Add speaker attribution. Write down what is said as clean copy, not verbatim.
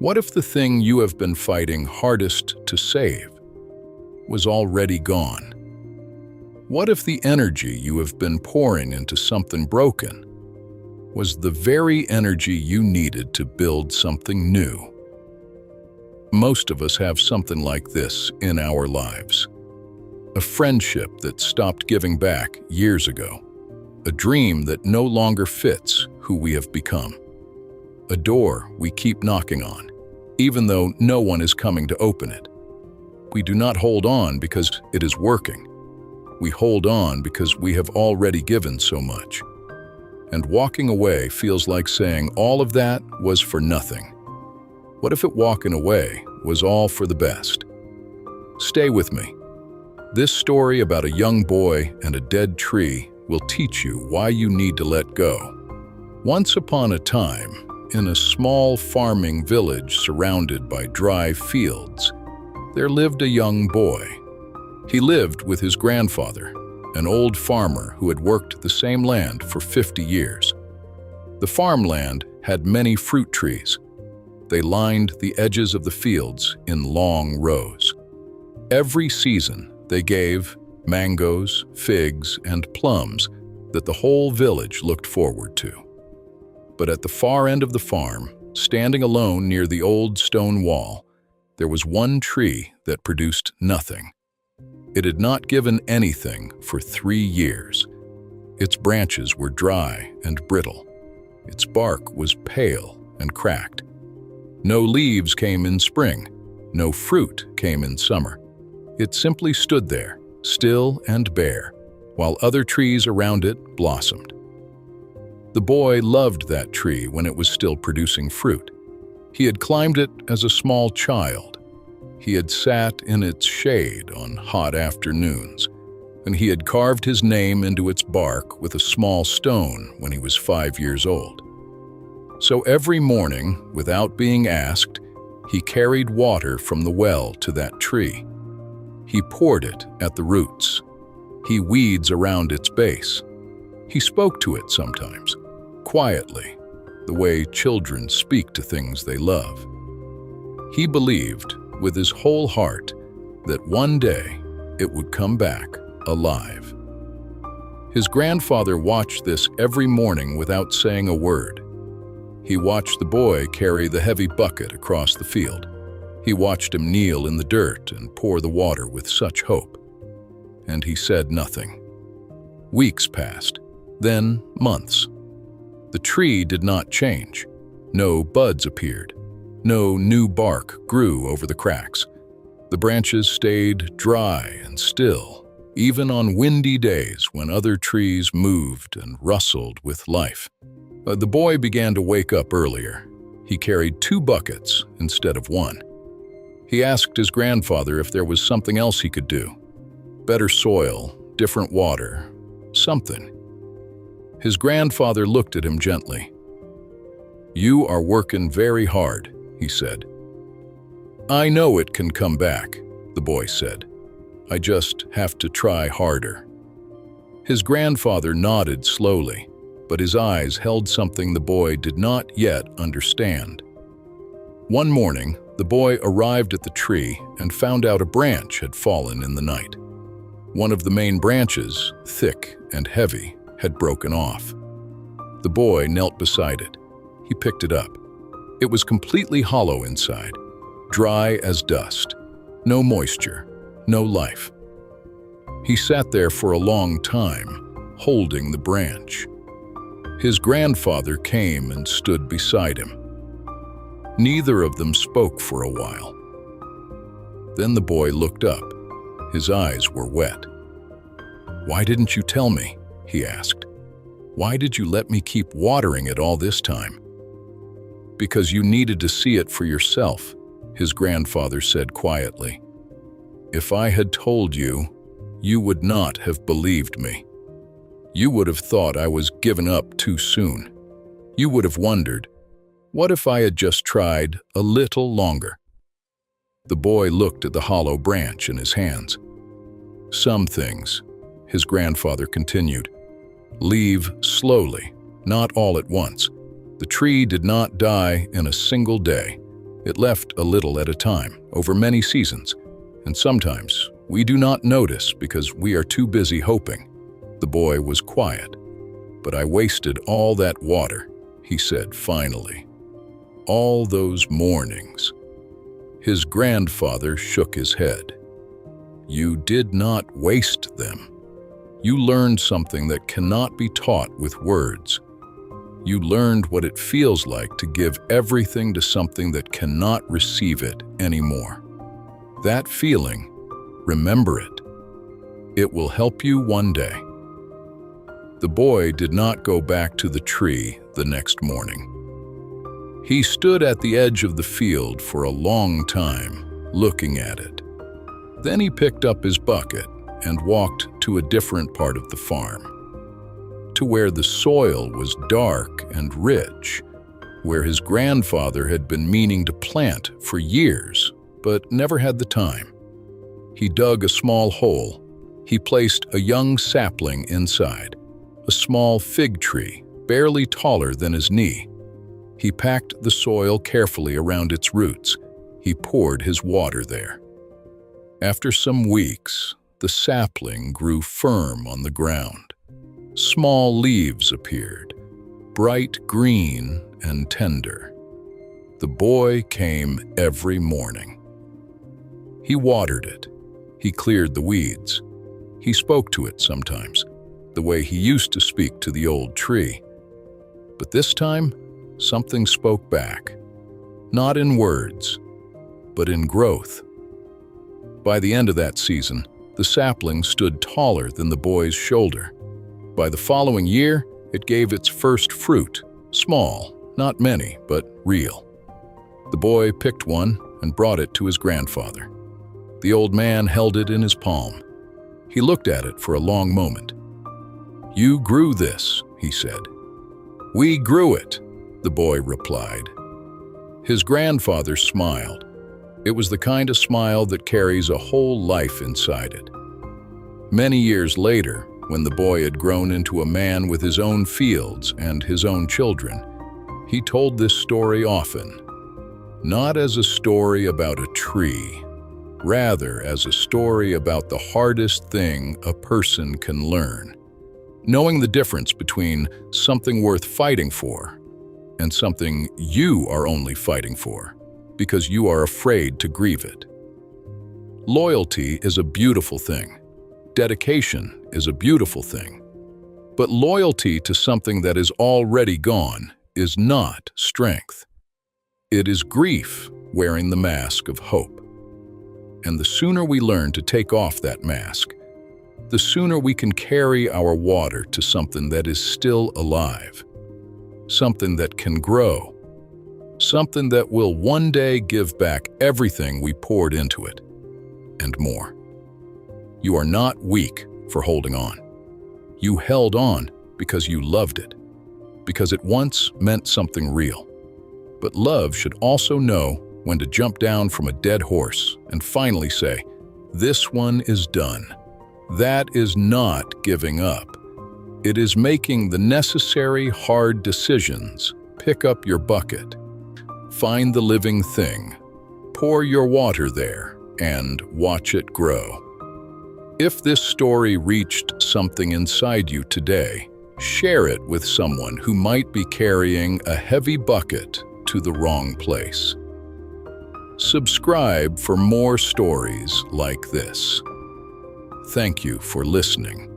Speaker 1: What if the thing you have been fighting hardest to save was already gone? What if the energy you have been pouring into something broken was the very energy you needed to build something new? Most of us have something like this in our lives. A friendship that stopped giving back years ago. A dream that no longer fits who we have become. A door we keep knocking on, even though no one is coming to open it. We do not hold on because it is working. We hold on because we have already given so much. And walking away feels like saying all of that was for nothing. What if walking away was all for the best? Stay with me. This story about a young boy and a dead tree will teach you why you need to let go. Once upon a time, in a small farming village surrounded by dry fields, there lived a young boy. He lived with his grandfather, an old farmer who had worked the same land for 50 years. The farmland had many fruit trees. They lined the edges of the fields in long rows. Every season, they gave mangoes, figs, and plums that the whole village looked forward to. But at the far end of the farm, standing alone near the old stone wall, there was one tree that produced nothing. It had not given anything for 3 years. Its branches were dry and brittle. Its bark was pale and cracked. No leaves came in spring. No fruit came in summer. It simply stood there, still and bare, while other trees around it blossomed. The boy loved that tree when it was still producing fruit. He had climbed it as a small child. He had sat in its shade on hot afternoons, and he had carved his name into its bark with a small stone when he was 5 years old. So every morning, without being asked, he carried water from the well to that tree. He poured it at the roots. He weeds around its base. He spoke to it sometimes, quietly, the way children speak to things they love. He believed, with his whole heart, that one day it would come back alive. His grandfather watched this every morning without saying a word. He watched the boy carry the heavy bucket across the field. He watched him kneel in the dirt and pour the water with such hope. And he said nothing. Weeks passed, then months. The tree did not change. No buds appeared. No new bark grew over the cracks. The branches stayed dry and still, even on windy days when other trees moved and rustled with life. The boy began to wake up earlier. He carried 2 buckets instead of 1. He asked his grandfather if there was something else he could do. Better soil, different water, something. His grandfather looked at him gently. "You are working very hard," he said. "I know it can come back," the boy said. "I just have to try harder." His grandfather nodded slowly, but his eyes held something the boy did not yet understand. One morning, the boy arrived at the tree and found out a branch had fallen in the night. One of the main branches, thick and heavy, had broken off. The boy knelt beside it. He picked it up. It was completely hollow inside, dry as dust, no moisture, no life. He sat there for a long time, holding the branch. His grandfather came and stood beside him. Neither of them spoke for a while. Then the boy looked up. His eyes were wet. "Why didn't you tell me?" he asked. "Why did you let me keep watering it all this time?" "Because you needed to see it for yourself," his grandfather said quietly. "If I had told you, you would not have believed me. You would have thought I was given up too soon. You would have wondered, what if I had just tried a little longer?" The boy looked at the hollow branch in his hands. "Some things," his grandfather continued, "leave slowly, not all at once. The tree did not die in a single day. It left a little at a time, over many seasons, and sometimes we do not notice because we are too busy hoping. The boy was quiet. "But I wasted all that water," he said finally. "All those mornings." His grandfather shook his head. "You did not waste them. You learned something that cannot be taught with words. You learned what it feels like to give everything to something that cannot receive it anymore. That feeling, remember it. It will help you one day." The boy did not go back to the tree the next morning. He stood at the edge of the field for a long time, looking at it. Then he picked up his bucket and walked to a different part of the farm, to where the soil was dark and rich, where his grandfather had been meaning to plant for years, but never had the time. He dug a small hole. He placed a young sapling inside, a small fig tree, barely taller than his knee. He packed the soil carefully around its roots. He poured his water there. After some weeks, the sapling grew firm on the ground. Small leaves appeared, bright green and tender. The boy came every morning. He watered it. He cleared the weeds. He spoke to it sometimes, the way he used to speak to the old tree. But this time, something spoke back, not in words, but in growth. By the end of that season, the sapling stood taller than the boy's shoulder. By the following year, it gave its first fruit, small, not many, but real. The boy picked one and brought it to his grandfather. The old man held it in his palm. He looked at it for a long moment. "You grew this," he said. "We grew it," the boy replied. His grandfather smiled. It was the kind of smile that carries a whole life inside it. Many years later, when the boy had grown into a man with his own fields and his own children, he told this story often, not as a story about a tree, rather as a story about the hardest thing a person can learn, knowing the difference between something worth fighting for and something you are only fighting for because you are afraid to grieve it. Loyalty is a beautiful thing. Dedication is a beautiful thing. But loyalty to something that is already gone is not strength. It is grief wearing the mask of hope. And the sooner we learn to take off that mask, the sooner we can carry our water to something that is still alive, something that can grow, something that will one day give back everything we poured into it, and more. You are not weak for holding on. You held on because you loved it, because it once meant something real. But love should also know when to jump down from a dead horse and finally say, "This one is done." That is not giving up. It is making the necessary hard decisions. Pick up your bucket. Find the living thing. Pour your water there and watch it grow. If this story reached something inside you today, share it with someone who might be carrying a heavy bucket to the wrong place. Subscribe for more stories like this. Thank you for listening.